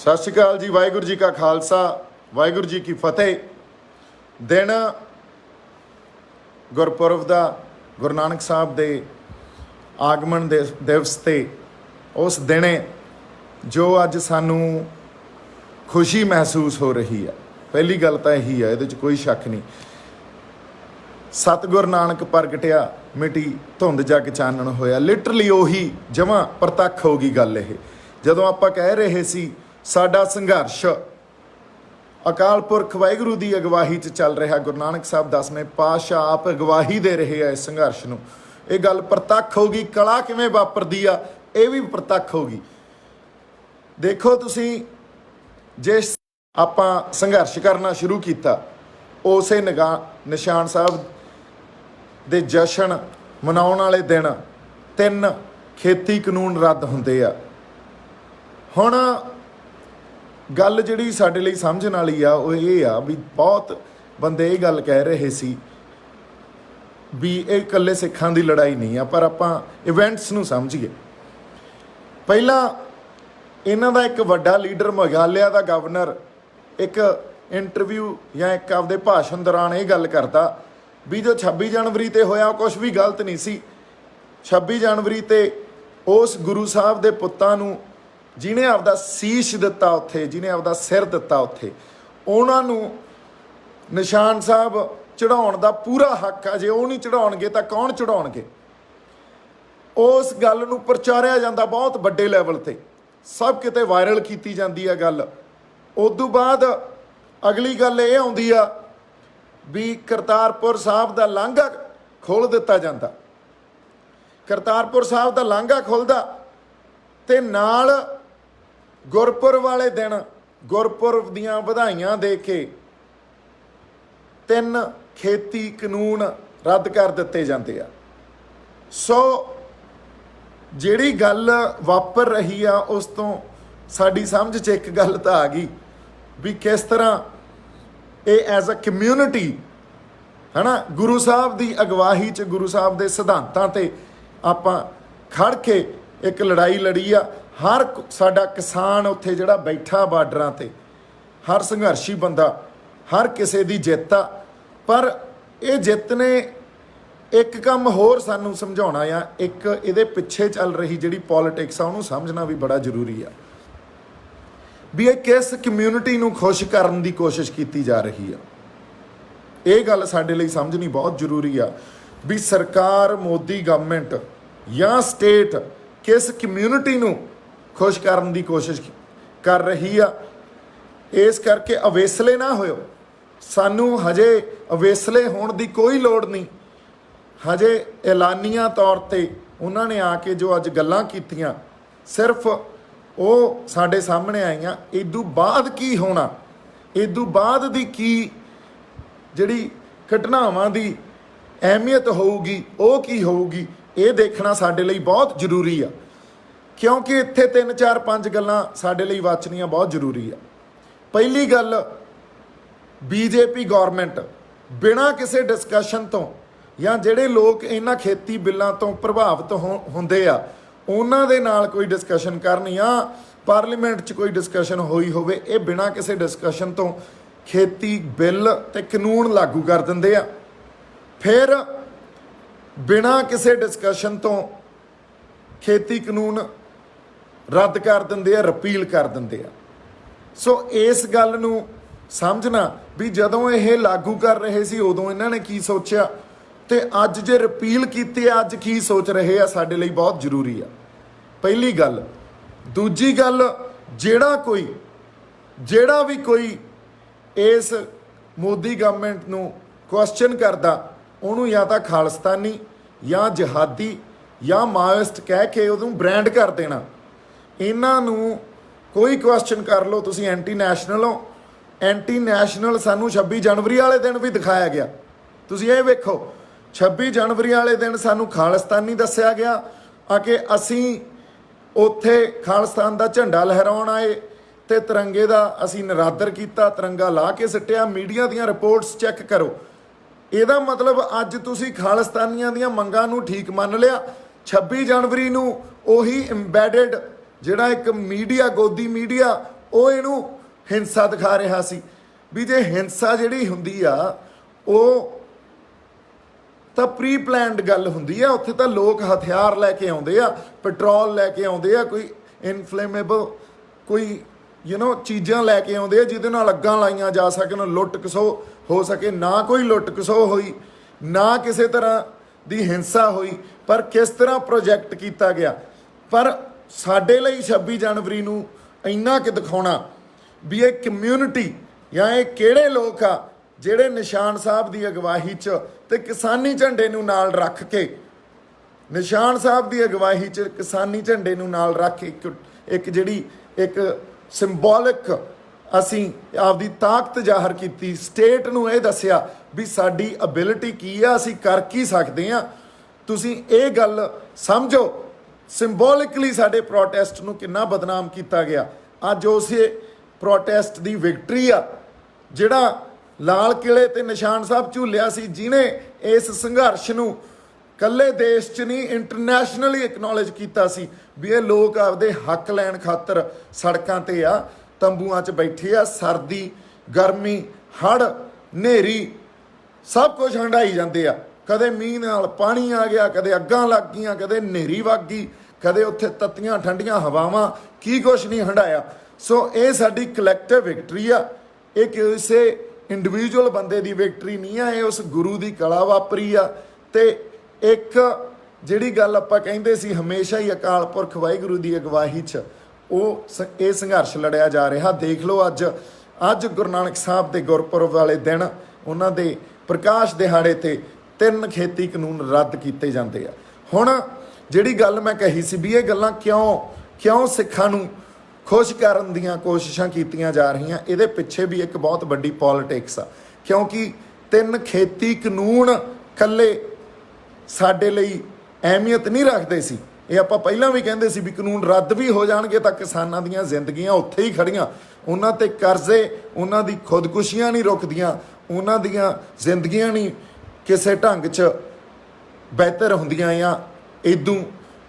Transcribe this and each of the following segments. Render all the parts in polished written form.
सत श्री अकाल जी। वाहिगुरू जी का खालसा, वाहिगुरू जी की फतेह। दिन गुरपुरब का, गुरु नानक साहब के आगमन दिवस ते उस दिने जो अज सानू खुशी महसूस हो रही है। पहली गल तो यही है, ये कोई शक नहीं। सतगुर नानक प्रगटिया, मिटी धुंध जग चानण होया। लिटरली उही जमा प्रतख हो गई गल। ये जदों आपां कह रहे सी साडा संघर्ष अकाल पुरख वाहिगुरू की अगवाही च चल रहा, गुरु नानक साहब 10वें पातशाह आप अगवाही दे रहे हैं इस संघर्ष नूं, ये गल प्रतख हो गई। कला किवें वापरदी आ ये भी प्रतख हो गई। देखो तुसीं जिस आपां संघर्ष करना शुरू किया, उसे निशान साहब दे जशन मनाउण वाले दिन 3 खेती कानून रद्द हुंदे आ। हुण गल जिहड़ी साडे लई समझण वाली आ वो ये आ भी बहुत बंदे ये गल कह रहे सी भी ये इकल्ले सिखां दी लड़ाई नहीं आ, पर आपां इवेंट्स नूं समझीए। पहला इन्हां दा एक वड्डा लीडर मेघालय दा गवर्नर एक इंटरव्यू या एक आपदे भाषण दौरान ये गल करदा भी जो 26 जनवरी ते होया कुछ भी गलत नहीं सी। 26 जनवरी ते उस गुरु साहब दे पुत्तां नूं जिन्हें आपदा शीश दिता उत्थे, जिन्हें आपदा सिर दिता उत्थे, उन्हां नूं निशान साहब चढ़ाउण दा पूरा हक है। जे वो नहीं चढ़ाउणगे तां कौन चढ़ाउणगे? उस गल नूं प्रचारिया जांदा बहुत वड्डे लैवल ते, सब किते वायरल कीती जांदी है गल। उदों बाद अगली गल ये आउंदी आ भी करतारपुर साहब दा लांघा खोल दिता जांदा। करतारपुर साहब दा लांघा खुलदा ते नाल गुरपुरब वाले दिन गुरपुरब दियां वधाइयां दे के 3 खेती कानून रद्द कर दिते जाते आ। सो जिहड़ी गल वापर रही आ उस तो साडी समझ च एक गल तो आ गई भी किस तरह ये एज अ कम्यूनिटी है ना, गुरु साहब की अगवाही च, गुरु साहब के सिद्धांतां ते आपां खड़ के एक लड़ाई लड़ी आ। हर साडा किसान उत्थे जिहड़ा बैठा बार्डरां ते, हर संघर्षी बंदा, हर किसी की जित आ। पर ये जित ने एक काम होर सानू समझाउणा आ, एक इहदे पिछे चल रही जिहड़ी पॉलिटिक्स आ उहनूं समझना भी बड़ा जरूरी आ भी ये किस कम्यूनिटी नूं खुश करन दी कोशिश की जा रही आ। ये गल साडे लई समझनी बहुत जरूरी आ भी सरकार, मोदी गवर्नमेंट या स्टेट किस कम्यूनिटी नूं खुश करन दी कोशिश कर रही आ। इस करके अवेसले ना होयो। सानू हजे अवेसले होण दी कोई लोड़ नहीं। हजे ऐलानिया तौर ते उन्होंने आके जो अज गल्लां कीतियां सिर्फ वो साडे सामने आईयां। इदू बाद की होना, इदू बाद दी की जिहड़ी घटनावां दी अहमियत होऊगी, वो की होऊगी, ये देखना साडे लई बहुत जरूरी आ। क्योंकि इत्थे 3 4 5 गल्लां साडे लई वाचनियां बहुत जरूरी आ। पहली गल, बीजेपी गौरमेंट बिना किसी डिस्कशन तो या जिहड़े लोग इन्हां खेती बिल्लां तो प्रभावित हुंदे आ उन्हां दे नाल कोई डिस्कशन करन या पार्लीमेंट च कोई डिस्कशन होई होवे, ये बिना किसी डिस्कशन तो खेती बिल ते कानून लागू कर दिंदे आ। फिर बिना किसी डिस्कशन तो खेती कानून रद्द कर दिंदे आ, रिपील कर दिंदे आ। सो इस गल नूं समझना भी जदों ये लागू कर रहे सी उदों इन्हां ने की सोचिया ते अज जे रिपील कीते अज की सोच रहे आ, साडे लई बहुत जरूरी आ। पहली गल। दूजी गल, जेड़ा भी कोई इस मोदी गवर्नमेंट नूं क्वेश्चन करदा उहनूं या तां खालिस्तानी या जिहादी या माओइस्ट कह के उहनूं ब्रांड कर देना। इन्हां नूं कोई क्वेश्चन कर लो तुसीं एंटी नैशनल हो। एंटी नैशनल सानूं 26 जनवरी वाले दिन भी दिखाया गया। तुसीं ये वेखो 26 जनवरी वाले दिन सानूं खालिस्तानी दस्सिया गया कि असीं उत्थे खालिस्तान दा झंडा लहराउण आए ते तिरंगे दा असीं निरादर कीता, तिरंगा ला के सिੱਟਿਆ। मीडिया दीयां रिपोर्ट्स चैक करो। ਇਹਦਾ मतलब अज तुसीं खालिस्तानियां दीयां मंगां नूं ठीक मन लिया। 26 जनवरी नूं उही इंबैडेड जिहड़ा एक मीडिया, गोदी मीडिया ਉਹ ਇਹਨੂੰ ਹਿੰਸਾ ਦਿਖਾ ਰਿਹਾ ਸੀ ਵੀ ਜੇ ਹਿੰਸਾ ਜਿਹੜੀ ਹੁੰਦੀ ਆ ਉਹ ਤਾਂ ਪ੍ਰੀ ਪਲਾਨਡ ਗੱਲ ਹੁੰਦੀ ਆ। ਉੱਥੇ ਤਾਂ ਲੋਕ ਹਥਿਆਰ ਲੈ ਕੇ ਆਉਂਦੇ ਆ, ਪੈਟਰੋਲ ਲੈ ਕੇ ਆਉਂਦੇ ਆ, ਕੋਈ ਇਨਫਲੇਮੇਬਲ ਕੋਈ ਚੀਜ਼ਾਂ ਲੈ ਕੇ ਆਉਂਦੇ ਆ ਜਿਹਦੇ ਨਾਲ ਅੱਗਾਂ ਲਾਈਆਂ ਜਾ ਸਕਣ, ਲੁੱਟ ਖਸੋ ਹੋ ਸਕੇ। ਨਾ ਕੋਈ ਲੁੱਟ ਖਸੋ ਹੋਈ, ਨਾ ਕਿਸੇ ਤਰ੍ਹਾਂ ਦੀ ਹਿੰਸਾ ਹੋਈ, ਪਰ ਕਿਸ ਤਰ੍ਹਾਂ ਪ੍ਰੋਜੈਕਟ ਕੀਤਾ ਗਿਆ। ਪਰ ਸਾਡੇ ਲਈ 26 ਜਨਵਰੀ ਨੂੰ ਇੰਨਾ ਕਿ ਦਿਖਾਉਣਾ ਵੀ ਇਹ ਕਮਿਊਨਿਟੀ ਜਾਂ ਇਹ ਕਿਹੜੇ ਲੋਕ ਆ ਜਿਹੜੇ ਨਿਸ਼ਾਨ ਸਾਹਿਬ ਦੀ ਅਗਵਾਈ 'ਚ ਤੇ ਕਿਸਾਨੀ ਝੰਡੇ ਨੂੰ ਨਾਲ ਰੱਖ ਕੇ, ਨਿਸ਼ਾਨ ਸਾਹਿਬ ਦੀ ਅਗਵਾਈ 'ਚ ਕਿਸਾਨੀ ਝੰਡੇ ਨੂੰ ਨਾਲ ਰੱਖ ਕੇ ਇੱਕ ਜਿਹੜੀ ਇੱਕ ਸਿੰਬੋਲਿਕ ਅਸੀਂ ਆਪਦੀ ਤਾਕਤ ਜ਼ਾਹਰ ਕੀਤੀ, ਸਟੇਟ ਨੂੰ ਇਹ ਦੱਸਿਆ ਵੀ ਸਾਡੀ ਐਬਿਲਿਟੀ ਕੀ ਆ, ਅਸੀਂ ਕਰ ਕੀ ਸਕਦੇ ਆ। ਤੁਸੀਂ ਇਹ ਗੱਲ ਸਮਝੋ ਸਿੰਬੋਲਿਕਲੀ ਸਾਡੇ ਪ੍ਰੋਟੈਸਟ ਨੂੰ ਕਿੰਨਾ ਬਦਨਾਮ ਕੀਤਾ ਗਿਆ। ਅੱਜ ਉਸੇ ਪ੍ਰੋਟੈਸਟ ਦੀ ਵਿਕਟਰੀ ਆ ਜਿਹੜਾ ਲਾਲ ਕਿਲੇ ਤੇ ਨਿਸ਼ਾਨ ਸਾਹਿਬ ਝੂਲਿਆ ਸੀ, ਜਿਹਨੇ ਇਸ ਸੰਘਰਸ਼ ਨੂੰ ਕੱਲੇ ਦੇਸ਼ 'ਚ ਨਹੀਂ ਇੰਟਰਨੈਸ਼ਨਲੀ ਐਕਨੋਲੇਜ ਕੀਤਾ ਸੀ ਵੀ ਇਹ ਲੋਕ ਆਪਦੇ ਹੱਕ ਲੈਣ ਖਾਤਰ ਸੜਕਾਂ ਤੇ ਆ, ਤੰਬੂਆਂ 'ਚ ਬੈਠੇ ਆ। ਸਰਦੀ, ਗਰਮੀ, ਹੜ੍ਹ, ਹਨੇਰੀ ਸਭ ਕੁਝ ਹੰਢਾਈ ਜਾਂਦੇ ਆ। ਕਦੇ ਮੀਂਹ ਨਾਲ ਪਾਣੀ ਆ ਗਿਆ, ਕਦੇ ਅੱਗਾਂ ਲੱਗ ਗਈਆਂ, ਕਦੇ ਹਨੇਰੀ ਵੱਗ ਗਈ, ਕਦੇ ਉੱਥੇ ਤੱਤੀਆਂ ਠੰਡੀਆਂ ਹਵਾਵਾਂ, ਕੀ ਕੁਛ ਨਹੀਂ ਹੰਢਾਇਆ। ਸੋ ਇਹ ਸਾਡੀ ਕਲੈਕਟਿਵ ਵਿਕਟਰੀ ਆ। ਇਹ ਕਿਸੇ ਇੰਡੀਵਿਜੂਅਲ ਬੰਦੇ ਦੀ ਵਿਕਟਰੀ ਨਹੀਂ ਆ, ਇਹ ਉਸ ਗੁਰੂ ਦੀ ਕਲਾ ਵਾਪਰੀ ਆ। ਤੇ ਇੱਕ ਜਿਹੜੀ ਗੱਲ ਆਪਾਂ ਕਹਿੰਦੇ ਸੀ ਹਮੇਸ਼ਾ ਹੀ ਅਕਾਲ ਪੁਰਖ ਵਾਹਿਗੁਰੂ ਦੀ ਅਗਵਾਈ 'ਚ ਇਹ ਸੰਘਰਸ਼ ਲੜਿਆ ਜਾ ਰਿਹਾ। ਦੇਖ ਲਓ ਅੱਜ ਗੁਰੂ ਨਾਨਕ ਸਾਹਿਬ ਦੇ ਗੁਰਪੁਰਬ ਵਾਲੇ ਦਿਨ ਉਹਨਾਂ ਦੇ ਪ੍ਰਕਾਸ਼ ਦਿਹਾੜੇ ਤੇ 3 ਖੇਤੀ ਕਾਨੂੰਨ ਰੱਦ ਕੀਤੇ ਜਾਂਦੇ ਆ। ਹੁਣ ਜਿਹੜੀ ਗੱਲ ਮੈਂ ਕਹੀ ਸੀ ਵੀ ਇਹ ਗੱਲਾਂ ਕਿਉਂ ਸਿੱਖਾਂ ਨੂੰ ਖੁਸ਼ ਕਰਨ ਦੀਆਂ ਕੋਸ਼ਿਸ਼ਾਂ ਕੀਤੀਆਂ ਜਾ ਰਹੀਆਂ, ਇਹਦੇ ਪਿੱਛੇ ਵੀ ਇੱਕ ਬਹੁਤ ਵੱਡੀ ਪੋਲਿਟਿਕਸ ਆ। ਕਿਉਂਕਿ 3 ਖੇਤੀ ਕਾਨੂੰਨ ਇਕੱਲੇ ਸਾਡੇ ਲਈ ਅਹਿਮੀਅਤ ਨਹੀਂ ਰੱਖਦੇ ਸੀ। ਇਹ ਆਪਾਂ ਪਹਿਲਾਂ ਵੀ ਕਹਿੰਦੇ ਸੀ ਵੀ ਕਾਨੂੰਨ ਰੱਦ ਵੀ ਹੋ ਜਾਣਗੇ ਤਾਂ ਕਿਸਾਨਾਂ ਦੀਆਂ ਜ਼ਿੰਦਗੀਆਂ ਉੱਥੇ ਹੀ ਖੜੀਆਂ, ਉਹਨਾਂ ਤੇ ਕਰਜ਼ੇ, ਉਹਨਾਂ ਦੀ ਖੁਦਕੁਸ਼ੀਆਂ ਨਹੀਂ ਰੁਕਦੀਆਂ, ਉਹਨਾਂ ਦੀਆਂ ਜ਼ਿੰਦਗੀਆਂ ਨਹੀਂ ਕਿਸੇ ਢੰਗ 'ਚ ਬਿਹਤਰ ਹੁੰਦੀਆਂ ਜਾਂ ਇਦੋਂ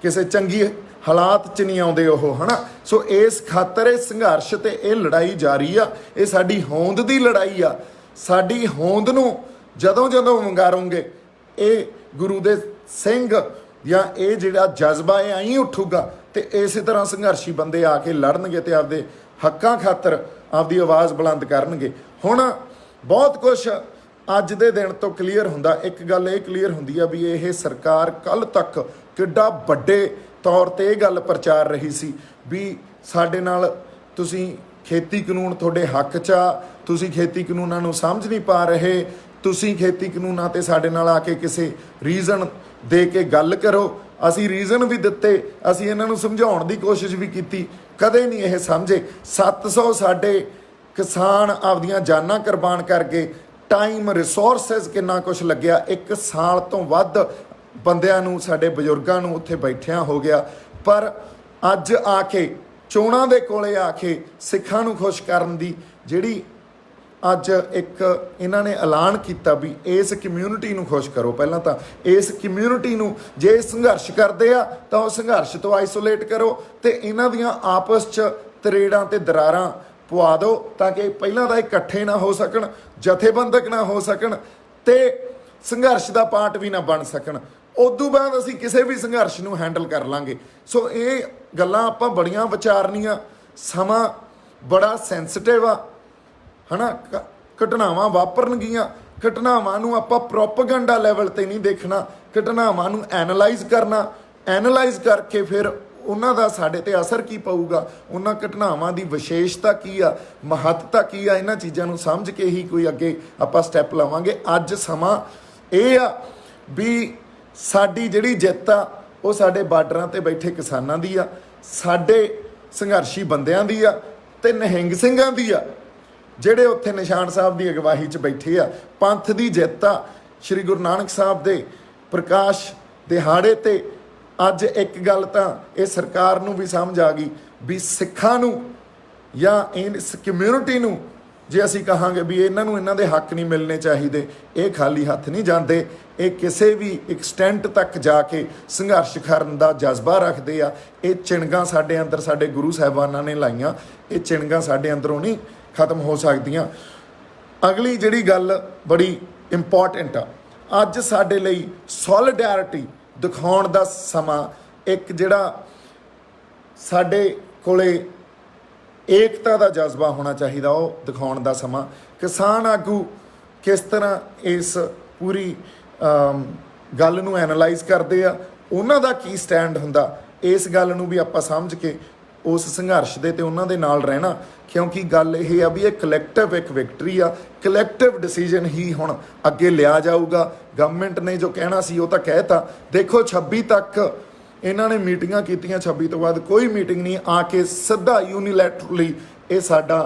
ਕਿਸੇ ਚੰਗੀ ਹਾਲਾਤ 'ਚ ਨਹੀਂ ਆਉਂਦੇ ਉਹ, ਹੈ ਨਾ। ਸੋ ਇਸ ਖਾਤਰ ਇਹ ਸੰਘਰਸ਼ ਤੇ ਇਹ ਲੜਾਈ ਜਾਰੀ ਆ। ਇਹ ਸਾਡੀ ਹੋਂਦ ਦੀ ਲੜਾਈ ਆ। ਸਾਡੀ ਹੋਂਦ ਨੂੰ ਜਦੋਂ ਵੰਗਾਰੋਗੇ ਇਹ ਗੁਰੂ ਦੇ ਸਿੰਘ ਜਾਂ ਇਹ ਜਿਹੜਾ ਜਜ਼ਬਾ ਇਹ ਆਈ ਉੱਠੂਗਾ ਤੇ ਇਸੇ ਤਰ੍ਹਾਂ ਸੰਘਰਸ਼ੀ ਬੰਦੇ ਆ ਕੇ ਲੜਨਗੇ ਤੇ ਆਪਦੇ ਹੱਕਾਂ ਖਾਤਰ ਆਪਦੀ ਆਵਾਜ਼ ਬੁਲੰਦ ਕਰਨਗੇ। ਹੁਣ ਬਹੁਤ ਕੁਛ ਅੱਜ ਦੇ ਦਿਨ ਤੋਂ ਕਲੀਅਰ ਹੁੰਦਾ। ਇੱਕ ਗੱਲ ਇਹ ਕਲੀਅਰ ਹੁੰਦੀ ਆ ਵੀ ਇਹ ਸਰਕਾਰ ਕੱਲ੍ਹ ਤੱਕ ਕਿੱਡਾ ਵੱਡੇ ਤੌਰ ਤੇ ਇਹ ਗੱਲ ਪ੍ਰਚਾਰ ਰਹੀ ਸੀ ਵੀ ਸਾਡੇ ਨਾਲ ਤੁਸੀਂ ਖੇਤੀ ਕਾਨੂੰਨ ਤੁਹਾਡੇ ਹੱਕ 'ਚ ਆ, ਤੁਸੀਂ ਖੇਤੀ ਕਾਨੂੰਨਾਂ ਨੂੰ ਸਮਝ ਨਹੀਂ ਪਾ ਰਹੇ, ਤੁਸੀਂ ਖੇਤੀ ਕਾਨੂੰਨਾਂ ਤੇ ਸਾਡੇ ਨਾਲ ਆ ਕੇ ਕਿਸੇ ਰੀਜ਼ਨ ਦੇ ਕੇ ਗੱਲ ਕਰੋ। ਅਸੀਂ ਰੀਜ਼ਨ ਵੀ ਦਿੱਤੇ, ਅਸੀਂ ਇਹਨਾਂ ਨੂੰ ਸਮਝਾਉਣ ਦੀ ਕੋਸ਼ਿਸ਼ ਵੀ ਕੀਤੀ, ਕਦੇ ਨਹੀਂ ਇਹ ਸਮਝੇ। 700 ਸਾਡੇ ਕਿਸਾਨ ਆਪਦੀਆਂ ਜਾਨਾਂ ਕੁਰਬਾਨ ਕਰ ਗਏ, ਟਾਈਮ ਰਿਸੋਰਸਿਸ ਕਿੰਨਾ ਕੁਛ ਲੱਗਿਆ, 1 ਸਾਲ ਤੋਂ ਵੱਧ ਬੰਦਿਆਂ ਨੂੰ, ਸਾਡੇ ਬਜ਼ੁਰਗਾਂ ਨੂੰ ਉੱਥੇ ਬੈਠਿਆਂ ਹੋ ਗਿਆ। ਪਰ ਅੱਜ ਆ ਕੇ ਚੋਣਾਂ ਦੇ ਕੋਲੇ ਆ ਕੇ ਸਿੱਖਾਂ ਨੂੰ ਖੁਸ਼ ਕਰਨ ਦੀ ਜਿਹੜੀ ਅੱਜ ਇੱਕ ਇਹਨਾਂ ਨੇ ਐਲਾਨ ਕੀਤਾ ਵੀ ਇਸ ਕਮਿਊਨਿਟੀ ਨੂੰ ਖੁਸ਼ ਕਰੋ। ਪਹਿਲਾਂ ਤਾਂ ਇਸ ਕਮਿਊਨਿਟੀ ਨੂੰ ਜੇ ਸੰਘਰਸ਼ ਕਰਦੇ ਆ ਤਾਂ ਉਹ ਸੰਘਰਸ਼ ਤੋਂ ਆਈਸੋਲੇਟ ਕਰੋ ਤੇ ਇਹਨਾਂ ਦੀਆਂ ਆਪਸ 'ਚ ਤਰੇੜਾਂ ਤੇ ਦਰਾਰਾਂ ਪਵਾ ਦਿਓ ਤਾਂ ਕਿ ਪਹਿਲਾਂ ਤਾਂ ਇਕੱਠੇ ਨਾ ਹੋ ਸਕਣ, ਜਥੇਬੰਦਕ ਨਾ ਹੋ ਸਕਣ ਤੇ ਸੰਘਰਸ਼ ਦਾ ਪਾਰਟ ਵੀ ਨਾ ਬਣ ਸਕਣ। ਉਦੋਂ ਬਾਅਦ ਅਸੀਂ ਕਿਸੇ ਵੀ ਸੰਘਰਸ਼ ਨੂੰ ਹੈਂਡਲ ਕਰ ਲਾਂਗੇ। ਸੋ ਇਹ ਗੱਲਾਂ ਆਪਾਂ ਬੜੀਆਂ ਵਿਚਾਰਨੀਆਂ, ਸਮਾਂ ਬੜਾ ਸੈਂਸਿਟਿਵ ਆ, ਹੈ ਨਾ। ਘਟਨਾਵਾਂ ਵਾਪਰਨਗੀਆਂ, ਘਟਨਾਵਾਂ ਨੂੰ ਆਪਾਂ ਪ੍ਰੋਪੇਗੈਂਡਾ ਲੈਵਲ ਤੇ ਨਹੀਂ ਦੇਖਣਾ, ਘਟਨਾਵਾਂ ਨੂੰ ਐਨਾਲਾਈਜ਼ ਕਰਨਾ, ਐਨਾਲਾਈਜ਼ ਕਰਕੇ ਫਿਰ ਉਹਨਾਂ ਦਾ ਸਾਡੇ ਤੇ ਅਸਰ ਕੀ ਪਊਗਾ, ਉਹਨਾਂ ਘਟਨਾਵਾਂ ਦੀ ਵਿਸ਼ੇਸ਼ਤਾ ਕੀ ਆ, ਮਹੱਤਤਾ ਕੀ ਆ, ਇਹਨਾਂ ਚੀਜ਼ਾਂ ਨੂੰ ਸਮਝ ਕੇ ਹੀ ਕੋਈ ਅੱਗੇ ਆਪਾਂ ਸਟੈਪ ਲਵਾਂਗੇ। ਅੱਜ ਸਮਾਂ ਇਹ ਆ ਵੀ ਸਾਡੀ ਜਿਹੜੀ ਜਿੱਤ ਆ ਉਹ ਸਾਡੇ ਬਾਰਡਰਾਂ ਤੇ ਬੈਠੇ ਕਿਸਾਨਾਂ ਦੀ ਆ, ਸਾਡੇ ਸੰਘਰਸ਼ੀ ਬੰਦਿਆਂ ਦੀ ਆ ਤੇ ਨਿਹੰਗ ਸਿੰਘਾਂ ਦੀ ਆ ਜਿਹੜੇ ਉੱਥੇ ਨਿਸ਼ਾਨ ਸਾਹਿਬ ਦੀ ਅਗਵਾਈ 'ਚ ਬੈਠੇ ਆ। ਪੰਥ ਦੀ ਜਿੱਤ ਆ। ਸ਼੍ਰੀ ਗੁਰੂ ਨਾਨਕ ਸਾਹਿਬ ਦੇ ਪ੍ਰਕਾਸ਼ ਦਿਹਾੜੇ ਤੇ ਅੱਜ ਇੱਕ ਗੱਲ ਤਾਂ ਇਹ ਸਰਕਾਰ ਨੂੰ ਵੀ ਸਮਝ ਆ ਗਈ ਵੀ ਸਿੱਖਾਂ ਨੂੰ ਜਾਂ ਇਸ ਕਮਿਊਨਿਟੀ ਨੂੰ ਜੇ ਅਸੀਂ ਕਹਾਂਗੇ ਵੀ ਇਹਨਾਂ ਨੂੰ ਇਹਨਾਂ ਦੇ ਹੱਕ ਨਹੀਂ ਮਿਲਣੇ ਚਾਹੀਦੇ, ਇਹ ਖਾਲੀ ਹੱਥ ਨਹੀਂ ਜਾਂਦੇ। ਇਹ ਕਿਸੇ ਵੀ ਐਕਸਟੈਂਟ ਤੱਕ ਜਾ ਕੇ ਸੰਘਰਸ਼ ਕਰਨ ਦਾ ਜਜ਼ਬਾ ਰੱਖਦੇ ਆ। ਇਹ ਚਿਣਗਾਂ ਸਾਡੇ ਅੰਦਰ ਸਾਡੇ ਗੁਰੂ ਸਾਹਿਬਾਨਾਂ ਨੇ ਲਾਈਆਂ, ਇਹ ਚਿਣਗਾਂ ਸਾਡੇ ਅੰਦਰੋਂ ਨਹੀਂ ਖਤਮ ਹੋ ਸਕਦੀਆਂ। ਅਗਲੀ ਜਿਹੜੀ ਗੱਲ ਬੜੀ ਇੰਪੋਰਟੈਂਟ ਆ, ਅੱਜ ਸਾਡੇ ਲਈ ਸੋਲੀਡੈਰਿਟੀ ਦਿਖਾਉਣ ਦਾ ਸਮਾਂ, ਇੱਕ ਜਿਹੜਾ ਸਾਡੇ ਕੋਲੇ ਏਕਤਾ ਦਾ ਜਜ਼ਬਾ ਹੋਣਾ ਚਾਹੀਦਾ, ਉਹ ਦਿਖਾਉਣ ਦਾ ਸਮਾਂ। ਕਿਸਾਨ ਆਗੂ ਕਿਸ ਤਰ੍ਹਾਂ ਇਸ ਪੂਰੀ ਗੱਲ ਨੂੰ ਐਨਾਲਾਈਜ਼ ਕਰਦੇ ਆ, ਉਹਨਾਂ ਦਾ ਕੀ ਸਟੈਂਡ ਹੁੰਦਾ, ਇਸ ਗੱਲ ਨੂੰ ਵੀ ਆਪਾਂ ਸਮਝ ਕੇ ਉਸ ਸੰਘਰਸ਼ ਦੇ ਤੇ ਉਹਨਾਂ ਦੇ ਨਾਲ ਰਹਿਣਾ। ਕਿਉਂਕਿ ਗੱਲ ਇਹ ਆ ਵੀ ਇਹ ਕਲੈਕਟਿਵ ਇੱਕ ਵਿਕਟਰੀ ਆ, ਕਲੈਕਟਿਵ ਡਿਸੀਜਨ ਹੀ ਹੁਣ ਅੱਗੇ ਲਿਆ ਜਾਊਗਾ। ਗਵਰਨਮੈਂਟ ਨੇ ਜੋ ਕਹਿਣਾ ਸੀ ਉਹ ਤਾਂ ਕਹਿਤਾ। ਦੇਖੋ 26 ਤੱਕ ਇਹਨਾਂ ਨੇ ਮੀਟਿੰਗਾਂ ਕੀਤੀਆਂ, 26 ਤੋਂ ਬਾਅਦ ਕੋਈ ਮੀਟਿੰਗ ਨਹੀਂ। ਆ ਕੇ ਸਿੱਧਾ ਯੂਨੀਲੈਟਰਲੀ ਇਹ ਸਾਡਾ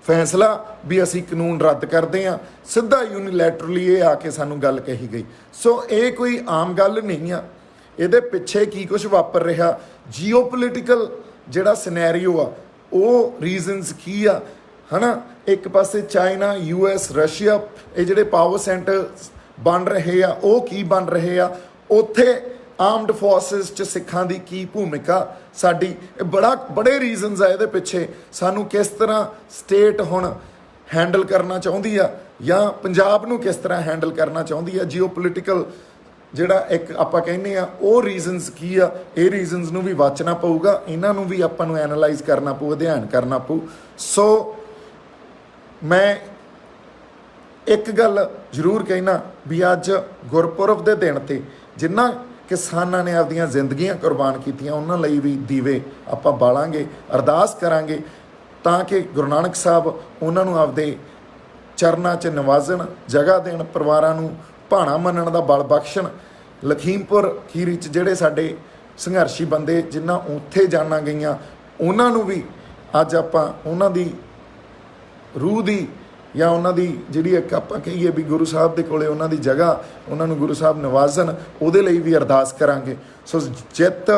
ਫੈਸਲਾ ਵੀ ਅਸੀਂ ਕਾਨੂੰਨ ਰੱਦ ਕਰਦੇ ਹਾਂ, ਸਿੱਧਾ ਯੂਨੀਲੈਟਰਲੀ ਇਹ ਆ ਕੇ ਸਾਨੂੰ ਗੱਲ ਕਹੀ ਗਈ। ਸੋ ਇਹ ਕੋਈ ਆਮ ਗੱਲ ਨਹੀਂ ਆ, ਇਹਦੇ ਪਿੱਛੇ ਕੀ ਕੁਝ ਵਾਪਰ ਰਿਹਾ, ਜੀਓਪੋਲੀਟੀਕਲ ਜਿਹੜਾ ਸਿਨੈਰੀਓ ਆ, ਉਹ ਰੀਜ਼ਨਸ ਕੀ ਆ, ਹੈ ਨਾ। ਇੱਕ ਪਾਸੇ ਚਾਈਨਾ, US, ਰਸ਼ੀਆ, ਇਹ ਜਿਹੜੇ ਪਾਵਰ ਸੈਂਟਰ ਬਣ ਰਹੇ ਆ, ਉਹ ਕੀ ਬਣ ਰਹੇ ਆ, ਉੱਥੇ ਆਰਮਡ ਫੋਰਸਿਸ 'ਚ ਸਿੱਖਾਂ ਦੀ ਕੀ ਭੂਮਿਕਾ ਸਾਡੀ, ਇਹ ਬੜੇ ਰੀਜ਼ਨਸ ਆ ਇਹਦੇ ਪਿੱਛੇ। ਸਾਨੂੰ ਕਿਸ ਤਰ੍ਹਾਂ ਸਟੇਟ ਹੁਣ ਹੈਂਡਲ ਕਰਨਾ ਚਾਹੁੰਦੀ ਆ, ਜਾਂ ਪੰਜਾਬ ਨੂੰ ਕਿਸ ਤਰ੍ਹਾਂ ਹੈਂਡਲ ਕਰਨਾ ਚਾਹੁੰਦੀ ਆ, ਜੀਓਪੋਲੀਟੀਕਲ ਜਿਹੜਾ ਇੱਕ ਆਪਾਂ ਕਹਿੰਦੇ ਆ, ਉਹ ਰੀਜ਼ਨਸ ਕੀ ਆ। ਇਹ ਰੀਜ਼ਨਸ ਨੂੰ ਵੀ ਵਾਚਣਾ ਪਊਗਾ, ਇਹਨਾਂ ਨੂੰ ਵੀ ਆਪਾਂ ਨੂੰ ਐਨਾਲਾਈਜ਼ ਕਰਨਾ ਪਊ, ਅਧਿਐਨ ਕਰਨਾ ਪਊ। ਸੋ ਮੈਂ ਇੱਕ ਗੱਲ ਜ਼ਰੂਰ ਕਹਿਣਾ ਵੀ ਅੱਜ ਗੁਰਪੁਰਬ ਦੇ ਦਿਨ 'ਤੇ ਜਿਨ੍ਹਾਂ ਕਿਸਾਨਾਂ ਨੇ ਆਪਦੀਆਂ ਜ਼ਿੰਦਗੀਆਂ ਕੁਰਬਾਨ ਕੀਤੀਆਂ, ਉਹਨਾਂ ਲਈ ਵੀ ਦੀਵੇ ਆਪਾਂ ਬਾਲਾਂਗੇ, ਅਰਦਾਸ ਕਰਾਂਗੇ ਤਾਂ ਕਿ ਗੁਰੂ ਨਾਨਕ ਸਾਹਿਬ ਉਹਨਾਂ ਨੂੰ ਆਪਦੇ ਚਰਨਾਂ 'ਚ ਨਵਾਜ਼ਣ, ਜਗ੍ਹਾ ਦੇਣ, ਪਰਿਵਾਰਾਂ ਨੂੰ ਭਾਣਾ ਮੰਨਣ ਦਾ ਬਲ ਬਖਸ਼ਣ। ਲਖੀਮਪੁਰ ਖੀਰੀ 'ਚ ਜਿਹੜੇ ਸਾਡੇ ਸੰਘਰਸ਼ੀ ਬੰਦੇ ਜਿਨ੍ਹਾਂ ਉੱਥੇ ਜਾਨਾਂ ਗਈਆਂ, ਉਹਨਾਂ ਨੂੰ ਵੀ ਅੱਜ ਆਪਾਂ ਉਹਨਾਂ ਦੀ ਰੂਹ ਦੀ ਜਾਂ ਉਹਨਾਂ ਦੀ ਜਿਹੜੀ ਇੱਕ ਆਪਾਂ ਕਹੀਏ ਵੀ ਗੁਰੂ ਸਾਹਿਬ ਦੇ ਕੋਲੇ ਉਹਨਾਂ ਦੀ ਜਗ੍ਹਾ, ਉਹਨਾਂ ਨੂੰ ਗੁਰੂ ਸਾਹਿਬ ਨਵਾਜ਼ਣ, ਉਹਦੇ ਲਈ ਵੀ ਅਰਦਾਸ ਕਰਾਂਗੇ। ਸੋ ਜਿੱਤ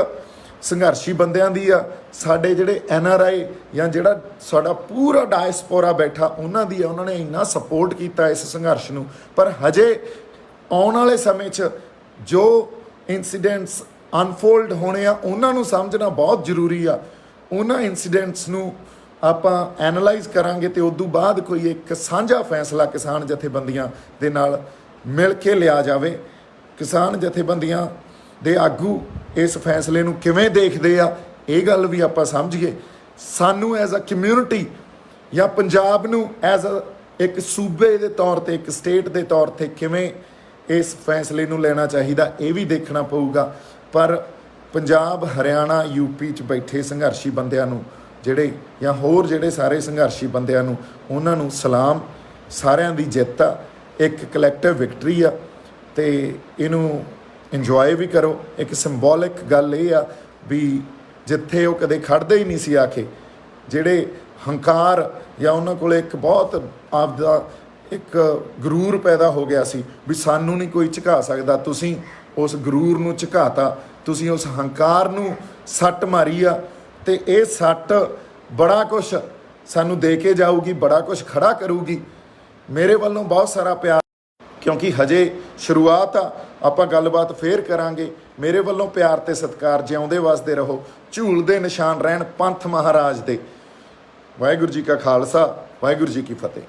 ਸੰਘਰਸ਼ੀ ਬੰਦਿਆਂ ਦੀ ਆ, ਸਾਡੇ ਜਿਹੜੇ NRI ਜਾਂ ਜਿਹੜਾ ਸਾਡਾ ਪੂਰਾ ਡਾਇਸਪੋਰਾ ਬੈਠਾ, ਉਹਨਾਂ ਦੀ ਆ। ਉਹਨਾਂ ਨੇ ਇੰਨਾ ਸਪੋਰਟ ਕੀਤਾ ਇਸ ਸੰਘਰਸ਼ ਨੂੰ। ਪਰ ਹਜੇ ਆਉਣ ਵਾਲੇ ਸਮੇਂ 'ਚ ਜੋ ਇਨਸੀਡੈਂਟਸ ਅਨਫੋਲਡ ਹੋਣੇ ਆ, ਉਹਨਾਂ ਨੂੰ ਸਮਝਣਾ ਬਹੁਤ ਜ਼ਰੂਰੀ ਆ। ਉਹਨਾਂ ਇਨਸੀਡੈਂਟਸ ਨੂੰ ਆਪਾਂ ਐਨਾਲਾਈਜ਼ ਕਰਾਂਗੇ ਤੇ ਉਦੋਂ ਬਾਅਦ ਕੋਈ ਇੱਕ ਸਾਂਝਾ ਫੈਸਲਾ ਕਿਸਾਨ ਜਥੇਬੰਦੀਆਂ ਦੇ ਨਾਲ ਮਿਲ ਕੇ ਲਿਆ ਜਾਵੇ। ਕਿਸਾਨ ਜਥੇਬੰਦੀਆਂ ਦੇ ਆਗੂ ਇਸ ਫੈਸਲੇ ਨੂੰ ਕਿਵੇਂ ਦੇਖਦੇ ਆ, ਇਹ ਗੱਲ ਵੀ ਆਪਾਂ ਸਮਝੀਏ। ਸਾਨੂੰ ਐਜ਼ ਅ ਕਮਿਊਨਿਟੀ ਜਾਂ ਪੰਜਾਬ ਨੂੰ ਐਜ਼ ਅ ਇੱਕ ਸੂਬੇ ਦੇ ਤੌਰ 'ਤੇ, ਇੱਕ ਸਟੇਟ ਦੇ ਤੌਰ 'ਤੇ ਕਿਵੇਂ ਇਸ ਫੈਸਲੇ ਨੂੰ ਲੈਣਾ ਚਾਹੀਦਾ, ਇਹ ਵੀ ਦੇਖਣਾ ਪਊਗਾ। ਪਰ ਪੰਜਾਬ, ਹਰਿਆਣਾ, UP 'ਚ ਬੈਠੇ ਸੰਘਰਸ਼ੀ ਬੰਦਿਆਂ ਨੂੰ ਜਿਹੜੇ, ਜਾਂ ਹੋਰ ਜਿਹੜੇ ਸਾਰੇ ਸੰਘਰਸ਼ੀ ਬੰਦਿਆਂ ਨੂੰ, ਉਹਨਾਂ ਨੂੰ ਸਲਾਮ। ਸਾਰਿਆਂ ਦੀ ਜਿੱਤ ਆ, ਇੱਕ ਕਲੈਕਟਿਵ ਵਿਕਟਰੀ ਆ, ਤੇ ਇਹਨੂੰ ਇੰਜੋਏ ਵੀ ਕਰੋ। ਇੱਕ ਸਿੰਬੋਲਿਕ ਗੱਲ ਇਹ ਆ ਵੀ ਜਿੱਥੇ ਉਹ ਕਦੇ ਖੜਦੇ ਹੀ ਨਹੀਂ ਸੀ ਆ ਕੇ, ਜਿਹੜੇ ਹੰਕਾਰ ਜਾਂ ਉਹਨਾਂ ਕੋਲ ਇੱਕ ਬਹੁਤ ਆਪਦਾ ਇੱਕ ਗਰੂਰ ਪੈਦਾ ਹੋ ਗਿਆ ਸੀ ਵੀ ਸਾਨੂੰ ਨਹੀਂ ਕੋਈ ਝੁਕਾ ਸਕਦਾ, ਤੁਸੀਂ ਉਸ ਗਰੂਰ ਨੂੰ ਝੁਕਾਤਾ, ਤੁਸੀਂ ਉਸ ਹੰਕਾਰ ਨੂੰ ਸੱਟ ਮਾਰੀ ਆ। ਤੇ ਇਹ ਸੱਟ ਬੜਾ ਕੁਛ ਸਾਨੂੰ ਦੇ ਕੇ ਜਾਊਗੀ, ਬੜਾ ਕੁਛ ਖੜਾ ਕਰੂਗੀ। ਮੇਰੇ ਵੱਲੋਂ ਬਹੁਤ ਸਾਰਾ ਪਿਆਰ, ਕਿਉਂਕਿ ਹਜੇ ਸ਼ੁਰੂਆਤ ਆ, ਆਪਾਂ ਗੱਲਬਾਤ ਫੇਰ ਕਰਾਂਗੇ। ਮੇਰੇ ਵੱਲੋਂ ਪਿਆਰ ਤੇ ਸਤਿਕਾਰ, ਜਿਉਂਦੇ ਵਸਦੇ ਰਹੋ, ਝੂਲ ਦੇ ਨਿਸ਼ਾਨ ਰਹਿਣ ਪੰਥ ਮਹਾਰਾਜ ਦੇ। ਵਾਹਿਗੁਰੂ ਜੀ ਕਾ ਖਾਲਸਾ, ਵਾਹਿਗੁਰੂ ਜੀ ਕੀ ਫਤਿਹ।